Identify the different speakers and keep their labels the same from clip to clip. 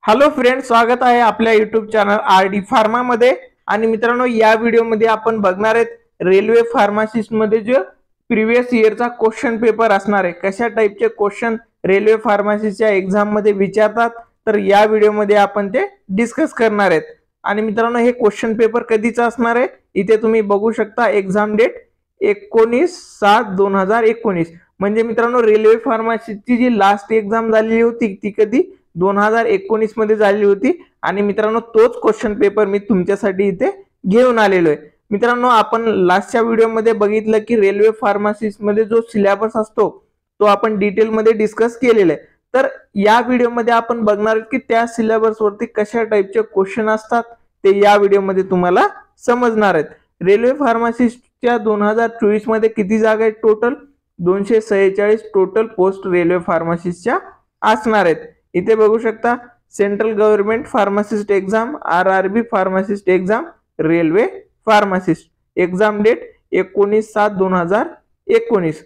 Speaker 1: Hello friends, स्वागत आहे आपल्या युट्यूब चॅनल आरडी फार्मा मध्ये। आणि मित्रांनो, या व्हिडिओ मध्ये आपण बघणार आहेत रेल्वे फार्मासिस्ट मध्ये जो प्रीवियस इयरचा क्वेश्चन पेपर असणार आहे, कशा टाइपचे क्वेश्चन रेल्वे फार्मासिस्टच्या एग्जाम मध्ये विचारतात, तर या व्हिडिओ मध्ये आपण ते डिस्कस करणार आहेत। आणि मित्रांनो, हे क्वेश्चन पेपर कधीचा असणार आहे, इथे तुम्ही बघू शकता एग्जाम डेट 19/7/2019। म्हणजे मित्रांनो, रेल्वे फार्मासिस्टची जी लास्ट एग्जाम झालेली होती ती कधी 2019 मध्ये झाली होती। आणि मित्रांनो, तोच क्वेश्चन पेपर मी तुमच्यासाठी इथे घेऊन आलेलो आहे। मित्रांनो, आपण लास्टच्या व्हिडिओमध्ये बघितलं की रेल्वे फार्मासिस्ट मध्ये जो सिलेबस असतो तो आपण डिटेल मध्ये डिस्कस केलेला आहे। तर या व्हिडिओमध्ये आपण बघणार आहोत की त्या सिलेबस वरती कशा टाइपचे क्वेश्चन असतात ते या व्हिडिओमध्ये तुम्हाला समजणार आहेत। रेल्वे फार्मासिस्टच्या 2024 मध्ये किती जागा आहेत? टोटल 246 टोटल पोस्ट रेल्वे फार्मासिस्टच्या असणार आहेत। इथे बघू शकता central government pharmacist exam, RRB pharmacist exam, railway pharmacist exam date 19/7/2019।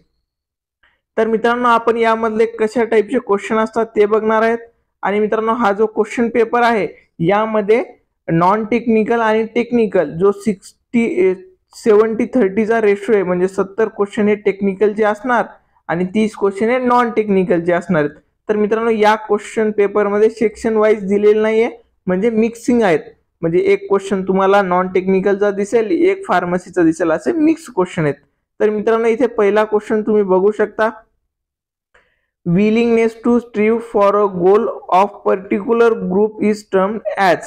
Speaker 1: तर मित्रांनो, आपण यामधले कशा टाइपचे क्वेश्चन असतात ते बघणार आहेत। आणि मित्रांनो, हा जो क्वेश्चन पेपर आहे यामध्ये नॉन टेक्निकल आणि टेक्निकल जो 70-30 चा रेशो आहे, म्हणजे 70 क्वेश्चन हे टेक्निकलचे असणार आणि 30 क्वेश्चन हे नॉन टेक्निकलचे असणार आहेत। तर मित्रांनो, या क्वेश्चन पेपर मध्ये सेक्शन वाइज दिलेले नाहीये, म्हणजे मिक्सिंग आहेत। म्हणजे एक क्वेश्चन तुम्हाला नॉन टेक्निकलचा दिसेल, एक फार्मसीचा दिसेल, असे मिक्स क्वेश्चन आहेत। तर मित्रांनो, इथे पहिला क्वेश्चन तुम्ही बघू शकता, willingness to strive for a goal of particular group is termed as.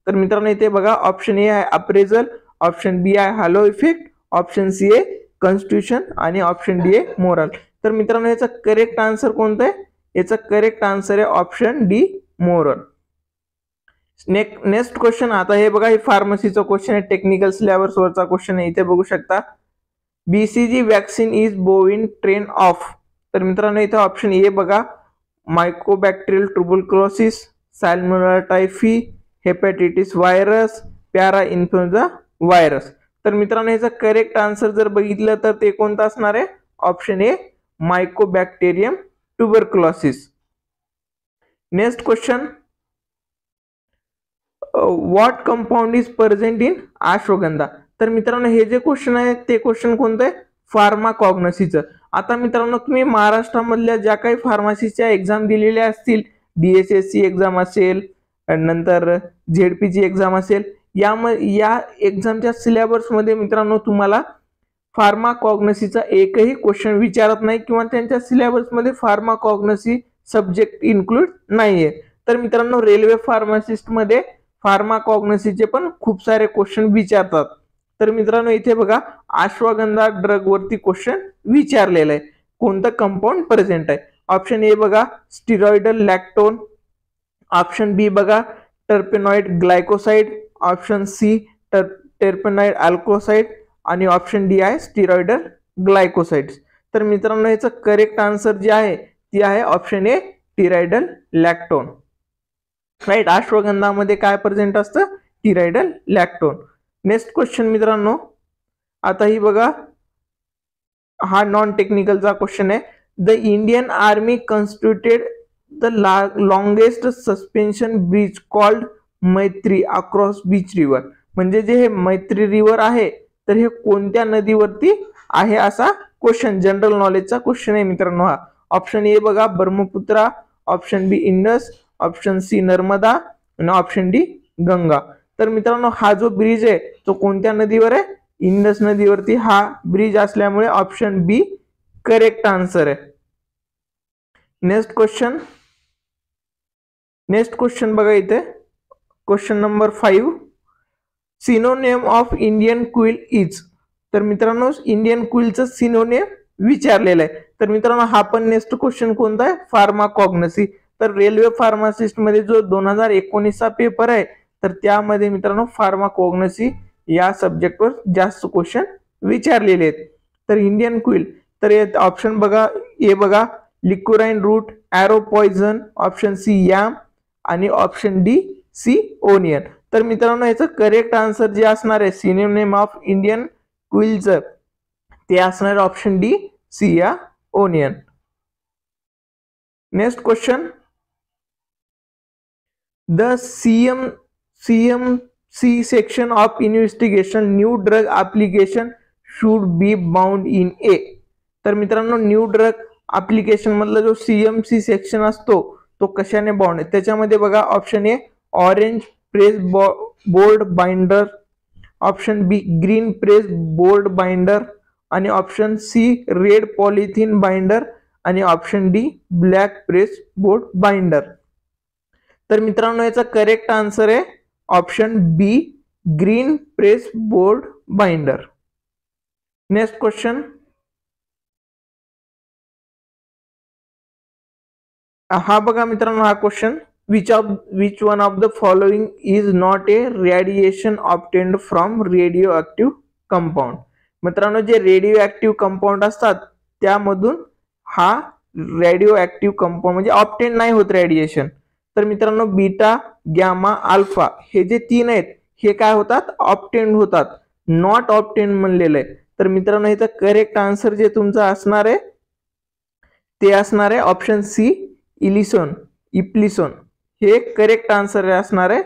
Speaker 1: तर मित्रांनो, इथे बघा ऑप्शन ए आहे अप्रेझल, ऑप्शन बी आहे हॅलो इफेक्ट, ऑप्शन सी आहे कॉन्स्टिट्यूशन आणि ऑप्शन डी आहे मोरल। तर मित्रांनो, याचा करेक्ट आन्सर कोणता आहे? याचा करेक्ट आन्सर आहे option D moral. Next question, आता हे बघा, हे फार्मसीचा क्वेश्चन आहे, टेक्निकल सिलेबस वरचा क्वेश्चन आहे। इथे बघू शकता BCG vaccine is bovine train of. तर मित्रांनो, इथे ऑप्शन ए बघा, mycobacterial tuberculosis, salmonella typhi, hepatitis virus, para influenza virus. तर मित्रांनो, याचा करेक्ट आन्सर जर बघितलं तर ते कोणतं असणार आहे? Option A mycobacterium tuberculosis. Next question, what compound is present in ashwagandha. तर मित्रांनो, हे जे क्वेश्चन आहे ते क्वेश्चन कोणतं आहे? फार्माकॉग्नसीचं। आता मित्रांनो, तुम्ही महाराष्ट्रामधल्या ज्या काही फार्मसीच्या एक्झाम दिलेल्या असतील, DSSC एक्झाम असेल, नंतर ZP ची एक्झाम असेल, या एक्झामच्या सिलेबस मध्ये मित्रांनो तुम्हाला फार्माकॉग्नसीचा एकही क्वेश्चन विचारत नाही किंवा त्यांच्या सिलेबस मध्ये फार्माकॉग्नसी सब्जेक्ट इन्क्लूड नाहीये। तर मित्रांनो, रेल्वे फार्मासिस्ट मध्ये फार्माकॉग्नसीचे पण खूप सारे क्वेश्चन विचारतात। तर मित्रांनो, इथे बघा अश्वगंधा ड्रग वरती क्वेश्चन विचारलेला आहे, कोणतं कंपाऊंड प्रेझेंट आहे? ऑप्शन ए बघा स्टिरॉइडल लॅक्टोन, ऑप्शन बी बघा terpenoid glycoside, option C terpenoid alkoside आणि ऑप्शन डी आहे स्टिरॉइडल ग्लायकोसाइड्स। तर मित्रांनो, याचं करेक्ट आन्सर जे आहे ती आहे ऑप्शन ए टिरायडल लॅक्टोन। राईट, अश्वगंधामध्ये काय प्रेझेंट असतं? टिरायडल लॅक्टोन। नेक्स्ट क्वेश्चन मित्रांनो, आता ही बघा, हा नॉन टेक्निकलचा क्वेश्चन आहे। The Indian Army constituted the longest suspension bridge called Maitri across beach river. म्हणजे जे हे मैत्री रिव्हर आहे, तर हे कोणत्या नदीवरती आहे असा क्वेश्चन, जनरल नॉलेजचा क्वेश्चन आहे मित्रांनो हा। ऑप्शन ए बघा ब्रह्मपुत्रा, ऑप्शन बी इंडस, ऑप्शन सी नर्मदा आणि ऑप्शन डी गंगा। तर मित्रांनो, हा जो ब्रिज आहे तो कोणत्या नदीवर आहे? इंडस नदीवरती हा ब्रिज असल्यामुळे ऑप्शन बी करेक्ट आन्सर आहे। नेक्स्ट क्वेश्चन बघा, इथे question number 5, synonym of Indian quill is. तर मित्रांनो, इंडियन क्विलचं सिनोनेम विचारलेलं आहे। तर मित्रांनो, हा पण नेक्स्ट क्वेश्चन कोणता आहे? फार्माकॉग्नसी। तर रेल्वे फार्मासिस्ट मध्ये जो 2019 चा पेपर आहे, तर त्यामध्ये मित्रांनो फार्माकॉग्नसी या सब्जेक्टवर जास्त क्वेश्चन विचारलेले आहेत। तर इंडियन क्विल, तर ऑप्शन बघा, ए बघा liquorice root, arrow poison, option C yam आणि ऑप्शन डी सी ओनियन। तर मित्रांनो, याचं करेक्ट आन्सर जे असणार आहे सिनोनिम ऑफ इंडियन क्विलचं, ते असणार ऑप्शन डी सी या onion. Next question, the CMC section of investigation new drug application should be bound in a. तर मित्रांनो न्यू ड्रग ऍप्लिकेशन मधला जो CMC सेक्शन असतो तो कशाने बाउंड आहे? त्याच्यामध्ये बघा option A orange press board binder, option B green press board binder आणि option C red polythene binder आणि option D black press board binder. तर मित्रांनो याचा करेक्ट आन्सर आहे option B green press board binder. Next question. हा बघा मित्रांनो हा question, which one of the following is not a radiation obtained from radioactive compound. मित्रांनो जे रेडिओ ऍक्टिव्ह कंपाऊंड असतात त्यामधून हा रेडिओ ऍक्टिव्ह कंपाऊंड म्हणजे ऑब्टेन नाही होत रेडिएशन. तर मित्रांनो बीटा गॅमा अल्फा हे जे तीन आहेत हे काय होतात? ऑब्टेन होतात. नॉट ऑब्टेन म्हणलेलं आहे. तर मित्रांनो ह्याचा करेक्ट आन्सर जे तुमचा असणार आहे ते असणार आहे ऑप्शन सी इप्लिसोन. हे करेक्ट आन्सर असणार आहे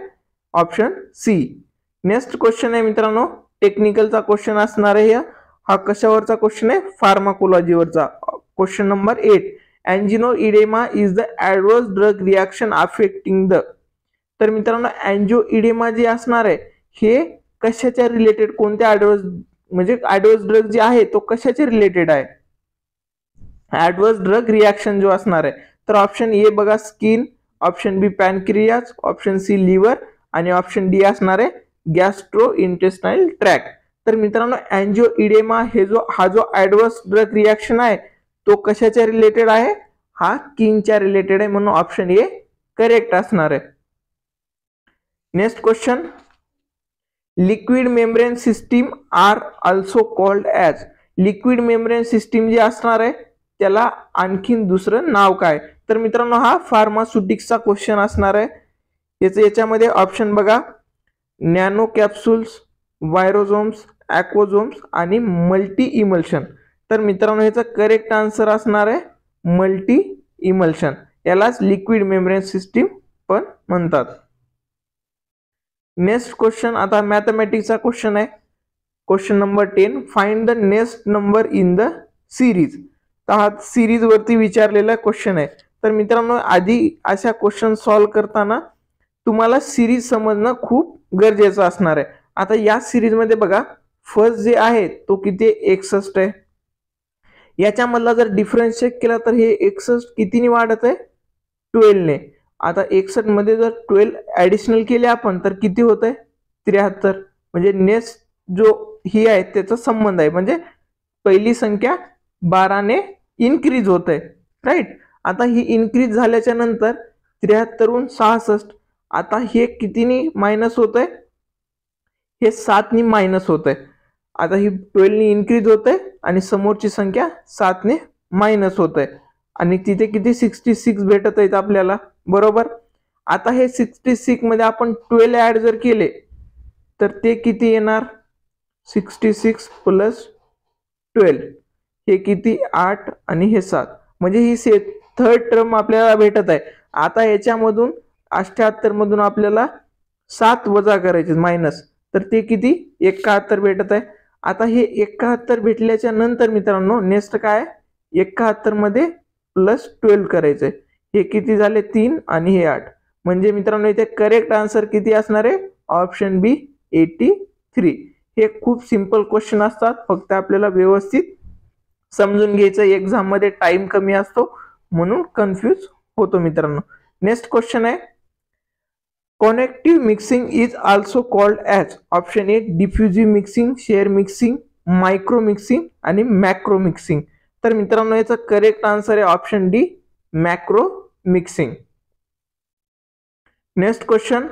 Speaker 1: ऑप्शन सी. नेक्स्ट क्वेश्चन आहे मित्रांनो टेक्निकलचा क्वेश्चन असणार आहे. हा कशावरचा क्वेश्चन आहे? फार्माकोलॉजीवरचा. Question number 8. Angioedema is the adverse drug reaction affecting the. तर मित्रांनो एंजियोइडेमा जे असणार आहे हे कशाच्या रिलेटेड, कोणत्या ॲडवर्स म्हणजे ॲडवर्स ड्रग जे आहे तो कशाचे रिलेटेड आहे? ॲडवर्स ड्रग रिॲक्शन जो असणार आहे तर ऑप्शन ए बघा स्किन, ऑप्शन बी पॅनक्रियाज, ऑप्शन सी लिव्हर आणि ऑप्शन डी असणार आहे गॅस्ट्रो इंटेस्टाइनल ट्रॅक्ट. तर मित्रांनो एंजियोइडेमा हा जो ॲडवर्स ड्रग रिॲक्शन आहे तो कशाच्या रिलेटेड आहे? हा स्किनच्या रिलेटेड आहे, म्हणून ऑप्शन ए करेक्ट असणार आहे. Next question. Liquid membrane system are also called as. Liquid membrane system जे असणार आहे त्याला आणखीन दुसरं नाव काय? तर मित्रांनो हा फार्मास्युटिक्सचा क्वेश्चन असणार आहे. याच्यामध्ये ऑप्शन बघा नॅनो कॅप्सूल्स, वायरोझोम्स, ॲक्वोझोम्स आणि मल्टी इमल्शन. तर मित्रांनो ह्याचा करेक्ट आन्सर असणार आहे मल्टी इमल्शन. यालाच लिक्विड मेम्ब्रेन सिस्टीम पण म्हणतात. नेक्स्ट क्वेश्चन आता मॅथमॅटिक्सचा क्वेश्चन आहे. Question number 10. Find the next number in the series. तर हा सिरीज वरती विचारलेला क्वेश्चन आहे. तर मित्रांनो आधी अशा क्वेश्चन सॉल्व्ह करताना तुम्हाला सिरीज समजणं खूप गरजेचं असणार आहे. आता या सिरीज मध्ये बघा फर्स्ट जे आहे तो किती 61 आहे. याच्यामधला जर डिफरन्स चेक केला तर हे 61 कितीने वाढत आहे? 12 ने. आता 61 मध्ये जर 12 ऍडिशनल केले आपण तर किती होत आहे? 73. म्हणजे नेक्स्ट जो ही आहे त्याचा संबंध आहे, म्हणजे पहिली संख्या 12 ने इन्क्रीज होत आहे, राईट. आता ही इन्क्रीज झाल्याच्या नंतर 73 66. आता हे कितीने मायनस होत आहे? हे 7 ने मायनस होत आहे. आता ही 12 ने इन्क्रीज होत आहे आणि समोरची संख्या 7 ने मायनस होत आहे आणि तिथे किती 66 भेटत आहेत आपल्याला, बरोबर. आता हे 66 मध्ये आपण 12 ऍड जर केले तर ते किती येणार? 66 प्लस 12 हे किती 8 आणि हे 7, म्हणजे ही थर्ड टर्म आपल्याला भेटत आहे. आता याच्यामधून 78 मधून आपल्याला 7 वजा करायचे मायनस, तर ते किती 71 भेटत आहे. आता हे 71 भेटल्याच्या नंतर मित्रांनो नेक्स्ट काय 71 मध्ये प्लस 12 करायचंय. हे किती झाले 3 आणि हे 8. म्हणजे मित्रांनो इथे करेक्ट आन्सर किती असणार आहे? ऑप्शन बी 83. हे खूप सिंपल क्वेश्चन असतात, फक्त आपल्याला व्यवस्थित समजून घ्यायचं. एक्झाम मध्ये टाइम कमी असतो म्हणून कन्फ्यूज होतो मित्रांनो. नेक्स्ट क्वेश्चन आहे connective mixing is also called as. Option A diffusive mixing, shear mixing, micro mixing आणि मॅक्रो मिक्सिंग. तर मित्रांनो याचा करेक्ट आन्सर आहे option D macro mixing. Next question.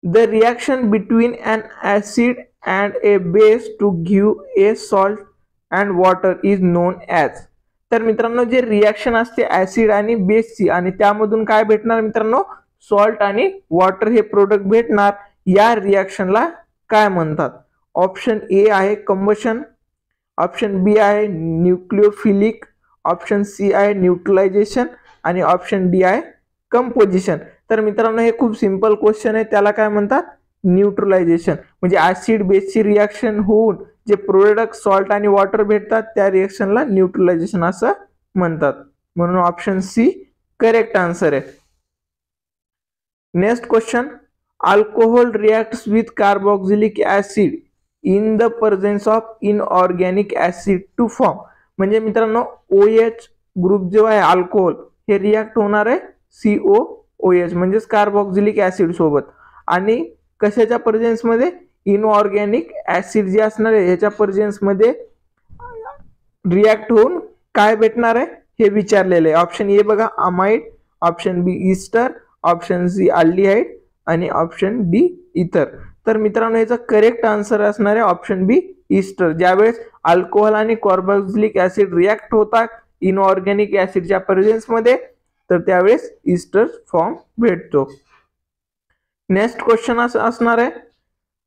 Speaker 1: The reaction between an acid and a base to give a salt and water is known as. तर मित्रांनो जे reaction असते acid आणि बेसची आणि त्यामधून काय भेटणार मित्रांनो? सॉल्ट आणि वॉटर हे प्रोडक्ट भेटणार. या रिॲक्शनला काय म्हणतात? ऑप्शन ए आहे कंबशन, ऑप्शन बी आहे न्यूक्लिओफिलिक, ऑप्शन सी आहे न्यूट्रलायझेशन आणि ऑप्शन डी आहे कंपोजिशन. तर मित्रांनो हे खूप सिंपल क्वेश्चन आहे, त्याला काय म्हणतात न्यूट्रलायझेशन. म्हणजे ऍसिड बेसची रिॲक्शन होऊन जे प्रोडक्ट सॉल्ट आणि वॉटर भेटतात त्या रिॲक्शनला न्यूट्रलायझेशन असं म्हणतात. म्हणून ऑप्शन सी करेक्ट आन्सर आहे. Next question, alcohol reacts with carboxylic acid in the presence of inorganic acid to form. म्हणजे मित्रांनो OH ग्रुप जो आहे अल्कोहोल हे रिॲक्ट होणार आहे COOH म्हणजेच कार्बोक्सिलिक ऍसिड सोबत. आणि कशाच्या प्रेझेन्स मध्ये, इनऑर्गॅनिक ऍसिड जे असणार आहे ह्याच्या प्रेझेन्स मध्ये रिॲक्ट होऊन काय भेटणार आहे हे विचारलेले आहे. ऑप्शन ए बघा अमाइड, ऑप्शन बी ईस्टर, ऑप्शन सी अल्डिहाइड आणि ऑप्शन डी इथर. तर मित्रांनो याचा करेक्ट आन्सर असणार आहे ऑप्शन बी ईस्टर. ज्यावेळेस अल्कोहोल आणि कार्बोक्सिलिक ऍसिड रिॲक्ट होतात इनऑर्गॅनिक ऍसिडच्या प्रेझेन्स मध्ये तर त्यावेळेस ईस्टर फॉर्म भेटतो. नेक्स्ट क्वेश्चन असणार आहे,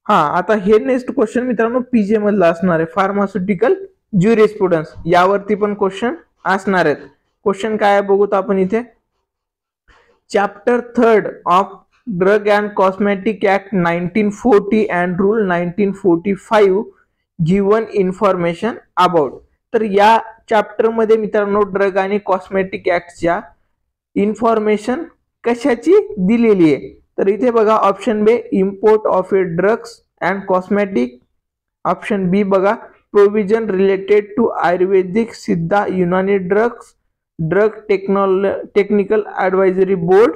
Speaker 1: आता हे नेक्स्ट क्वेश्चन मित्रांनो पीजे मधला असणार आहे, फार्मास्युटिकल ज्युरिस्प्रुडन्स. यावरती पण क्वेश्चन असणार आहेत. क्वेश्चन काय आहे बघूत आपण इथे. Chapter 3 of drug and cosmetic act 1940 and rule 1945 given information about. तर या चॅप्टर मध्ये मित्रांनो ड्रग आणि कॉस्मेटिक ऍक्टच्या इन्फॉर्मेशन कशाची दिलेली आहे. तर इथे बघा option B import of a drugs and cosmetic, option B बघा provision related to Ayurvedic Siddha Unani drugs, drug technical advisory board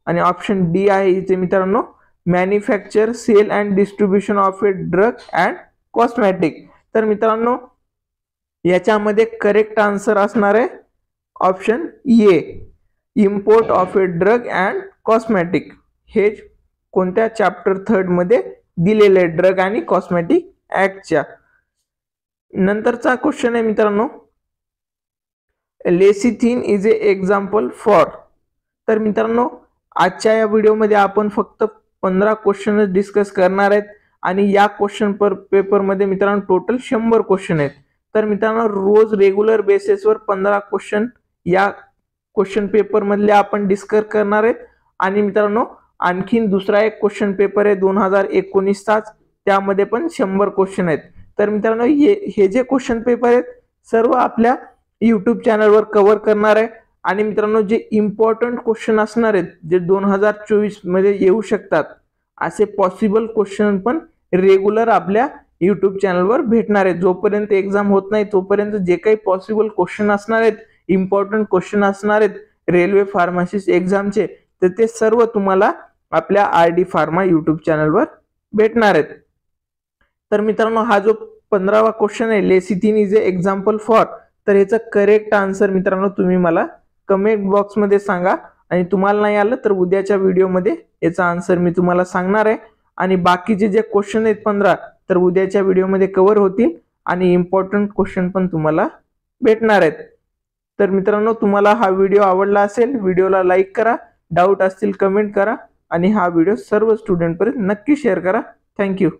Speaker 1: आणि ऑप्शन डी आहे इथे मित्रांनो manufacture sale and distribution of a drug and cosmetic. तर मित्रांनो याच्यामध्ये करेक्ट आन्सर असणार आहे option A import of a drug and cosmetic. हे कोणत्या चॅप्टर 3 मध्ये दिलेले ड्रग आणि कॉस्मेटिक ऍक्टच्या. नंतरचा क्वेश्चन आहे मित्रांनो lecithin is a example for. तर मित्रांनो आजच्या या व्हिडिओमध्ये आपण फक्त 15 क्वेश्चन डिस्कस करणार आहेत आणि या क्वेश्चन पेपर मध्ये मित्रांनो टोटल 100 क्वेश्चन आहेत. तर मित्रांनो रोज रेग्युलर बेसिसवर 15 क्वेश्चन या क्वेश्चन पेपर मधले आपण डिस्कस करणार आहेत. आणि मित्रांनो आणखीन दुसरा एक क्वेश्चन पेपर आहे 2019चाच, त्यामध्ये पण 100 क्वेश्चन आहेत. तर मित्रांनो हे जे क्वेश्चन पेपर आहेत सर्व आपल्या YouTube चॅनलवर कव्हर करणार आहे. आणि मित्रांनो जे इम्पॉर्टंट क्वेश्चन असणार आहेत जे 2024 मध्ये येऊ शकतात असे पॉसिबल क्वेश्चन पण रेग्युलर आपल्या YouTube चॅनलवर भेटणार आहेत. जोपर्यंत एक्झाम होत नाही तोपर्यंत जे काही पॉसिबल क्वेश्चन असणार आहेत, इम्पॉर्टंट क्वेश्चन असणार आहेत रेल्वे फार्मसिस्ट एक्झामचे, तर ते सर्व तुम्हाला आपल्या RD फार्मा YouTube चॅनलवर भेटणार आहेत. तर मित्रांनो हा जो 15वा क्वेश्चन आहे lecithin is a example for, तर याचा करेक्ट आन्सर मित्रांनो तुम्ही मला कमेंट बॉक्स मध्ये सांगा. आणि तुम्हाला नाही आलं तर उद्याच्या व्हिडिओमध्ये याचा आन्सर मी तुम्हाला सांगणार आहे. आणि बाकीचे जे क्वेश्चन आहेत 15 तर उद्याच्या व्हिडिओमध्ये कव्हर होतील आणि इम्पॉर्टंट क्वेश्चन पण तुम्हाला भेटणार आहेत. तर मित्रांनो तुम्हाला हा व्हिडिओ आवडला असेल व्हिडिओला लाईक करा, डाऊट असतील कमेंट करा आणि हा व्हिडिओ सर्व स्टुडंटपर्यंत नक्की शेअर करा. थँक्यू.